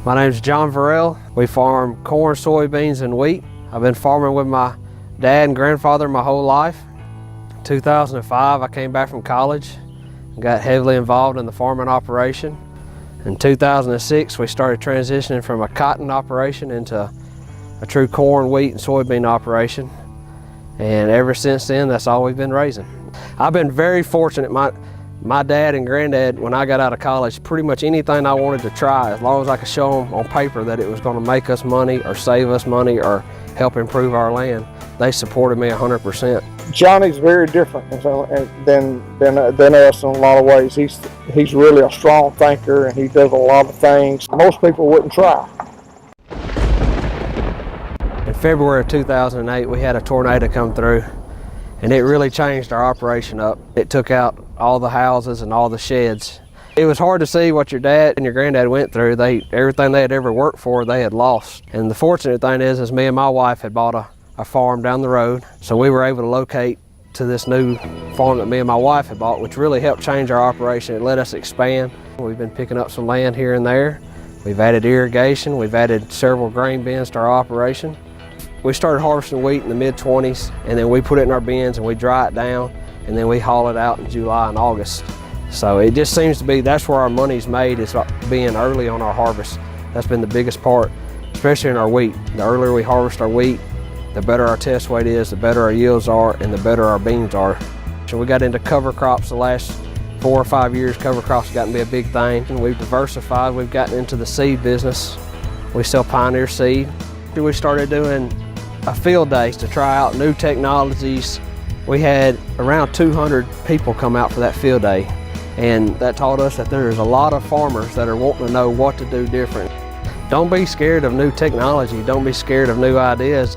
My name is John Verell. We farm corn, soybeans, and wheat. I've been farming with my dad and grandfather my whole life. In 2005, I came back from college and got heavily involved in the farming operation. In 2006, we started transitioning from a cotton operation into a true corn, wheat, and soybean operation. And ever since then, that's all we've been raising. I've been very fortunate. My dad and granddad, when I got out of college, pretty much anything I wanted to try, as long as I could show them on paper that it was going to make us money or save us money or help improve our land, they supported me 100%. Johnny's very different than us in a lot of ways. He's really a strong thinker, and he does a lot of things most people wouldn't try. In February of 2008, we had a tornado come through, and it really changed our operation up. It took out all the houses and all the sheds. It was hard to see what your dad and your granddad went through. Everything they had ever worked for, they had lost. And the fortunate thing is me and my wife had bought a farm down the road, so we were able to locate to this new farm that me and my wife had bought, which really helped change our operation. It let us expand. We've been picking up some land here and there. We've added irrigation. We've added several grain bins to our operation. We started harvesting wheat in the mid-20s, and then we put it in our bins and we dry it down, and then we haul it out in July and August. So it just seems to be that's where our money's made, is being early on our harvest. That's been the biggest part, especially in our wheat. The earlier we harvest our wheat, the better our test weight is, the better our yields are, and the better our beans are. So we got into cover crops the last 4 or 5 years. Cover crops have gotten to be a big thing, and we've diversified. We've gotten into the seed business. We sell Pioneer seed. We started doing a field days to try out new technologies. We had around 200 people come out for that field day, and that taught us that there's a lot of farmers that are wanting to know what to do different. Don't be scared of new technology. Don't be scared of new ideas.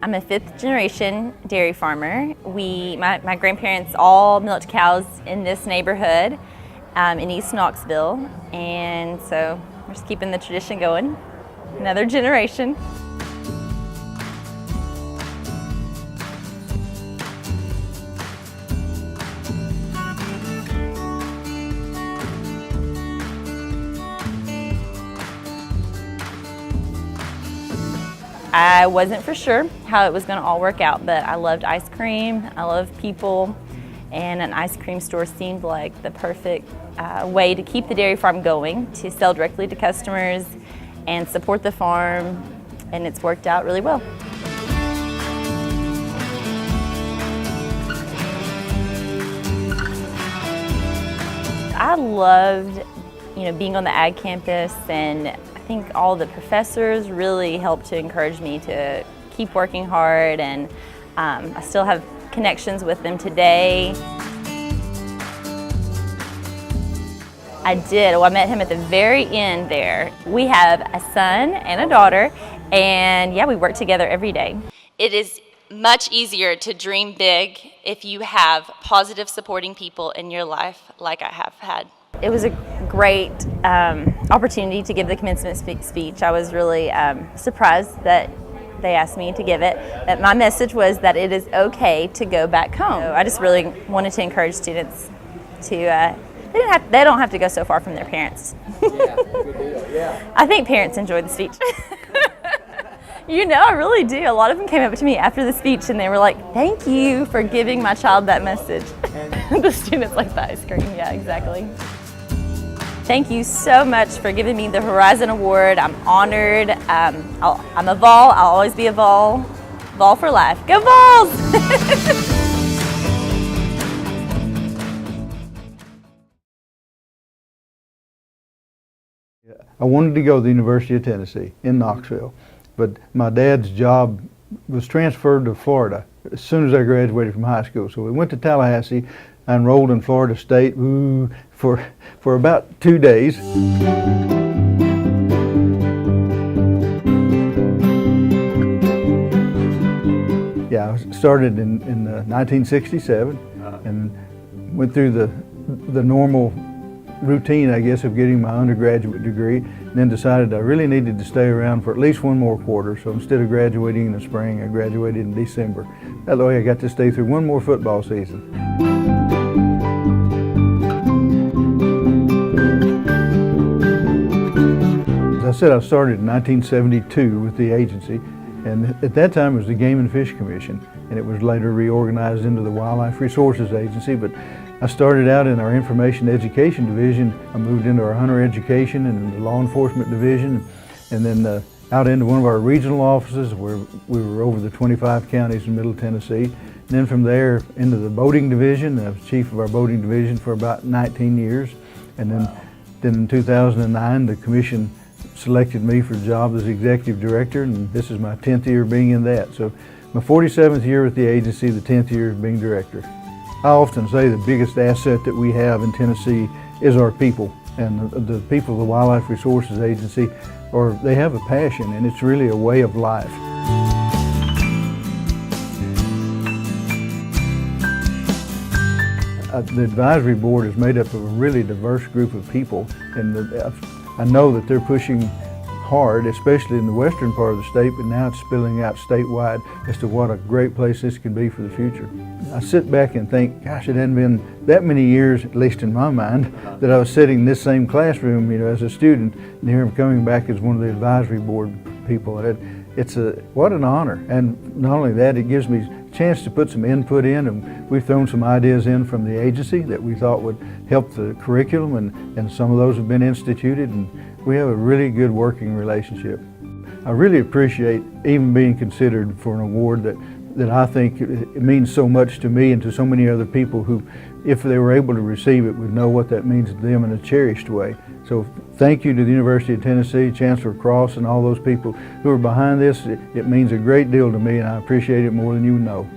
I'm a 5th generation dairy farmer. My grandparents all milked cows in this neighborhood in East Knoxville, and so we're just keeping the tradition going. Another generation. I wasn't for sure how it was going to all work out, but I loved ice cream, I love people, and an ice cream store seemed like the perfect way to keep the dairy farm going, to sell directly to customers and support the farm, and it's worked out really well. I loved, being on the ag campus, and I think all the professors really helped to encourage me to keep working hard, and I still have connections with them today. I did. Well, I met him at the very end there. We have a son and a daughter, and yeah, we work together every day. It is much easier to dream big if you have positive supporting people in your life like I have had. It was a great opportunity to give the commencement speech. I was really surprised that they asked me to give it. But my message was that it is okay to go back home. So I just really wanted to encourage students to, they don't have to go so far from their parents. Yeah, good deal, yeah. I think parents enjoy the speech. I really do. A lot of them came up to me after the speech and they were like, "Thank you for giving my child that message." The students like the ice cream, yeah, exactly. Thank you so much for giving me the Horizon Award. I'm honored. I'm a Vol. I'll always be a Vol. Vol for life. Go Vols! I wanted to go to the University of Tennessee in Knoxville, but my dad's job was transferred to Florida as soon as I graduated from high school. So we went to Tallahassee. I enrolled in Florida State for about 2 days. Yeah, I started in 1967 and went through the normal routine, I guess, of getting my undergraduate degree, and then decided I really needed to stay around for at least one more quarter. So instead of graduating in the spring, I graduated in December. That way I got to stay through one more football season. As I said, I started in 1972 with the agency, and at that time it was the Game and Fish Commission, and it was later reorganized into the Wildlife Resources Agency. But I started out in our Information Education Division. I moved into our Hunter Education and the Law Enforcement Division, and then out into one of our regional offices where we were over the 25 counties in Middle Tennessee. And then from there into the Boating Division. I was chief of our Boating Division for about 19 years. And then in 2009, the commission selected me for the job as executive director, and this is my 10th year being in that. So my 47th year with the agency, the 10th year of being director. I often say the biggest asset that we have in Tennessee is our people, and the people of the Wildlife Resources Agency, they have a passion, and it's really a way of life. The advisory board is made up of a really diverse group of people, and I know that they're pushing hard, especially in the western part of the state, but now it's spilling out statewide as to what a great place this can be for the future. I sit back and think, gosh, it hadn't been that many years, at least in my mind, that I was sitting in this same classroom, as a student, and here I'm coming back as one of the advisory board people. What an honor, and not only that, it gives me a chance to put some input in, and we've thrown some ideas in from the agency that we thought would help the curriculum, and some of those have been instituted, and we have a really good working relationship. I really appreciate even being considered for an award that I think it means so much to me and to so many other people who, if they were able to receive it, would know what that means to them in a cherished way. So thank you to the University of Tennessee, Chancellor Cross, and all those people who are behind this. It means a great deal to me, and I appreciate it more than you know.